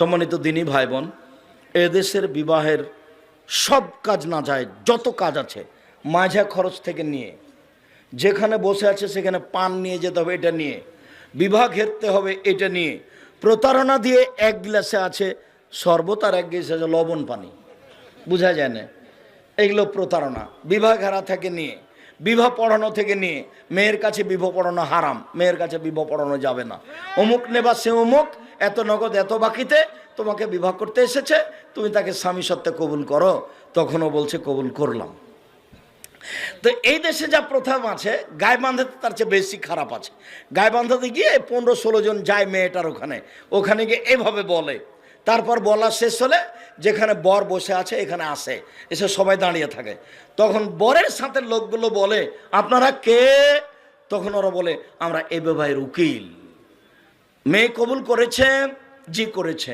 সম্মানিত দিনী ভাই বোন, এদেশের বিবাহের সব কাজ না যায়, যত কাজ আছে মাঝা খরচ থেকে নিয়ে, যেখানে বসে আছে সেখানে পান নিয়ে যেতে হবে এটা নিয়ে, বিবাহ ঘেরতে হবে এটা নিয়ে, প্রতারণা দিয়ে এক গ্লাসে আছে শরবত আর এক গ্লাসে আছে লবণ পানি, বোঝা যায় না, এগুলো প্রতারণা। বিবাহ ঘেরা থেকে নিয়ে, বিবাহ পড়ানো থেকে নিয়ে, মেয়ের কাছে বিবাহ পড়ানো হারাম, মেয়ের কাছে বিবাহ পড়ানো যাবে না। অমুক নেবা সে অমুক, এত নগদ এত বাকিতে তোমাকে বিবাহ করতে এসেছে, তুমি তাকে স্বামী সত্ত্বে কবুল করো, তখনও বলছে কবুল করলাম। তো এই দেশে যা প্রথম আছে, গায়ে বাঁধাতে তার চেয়ে বেশি খারাপ আছে। গায়ে বাঁধাতে গিয়ে 15-16 জন যায় মেয়েটার ওখানে গিয়ে এভাবে বলে, তারপর বলা শেষ হলে যেখানে বর বসে আছে এখানে আসে, এসে সবাই দাঁড়িয়ে থাকে, তখন বরের সাথে লোকগুলো বলে আপনারা কে? তখন ওরা বলে আমরা এ বিবাহের উকিল। মেয়ে কবুল করেছে? জি করেছে।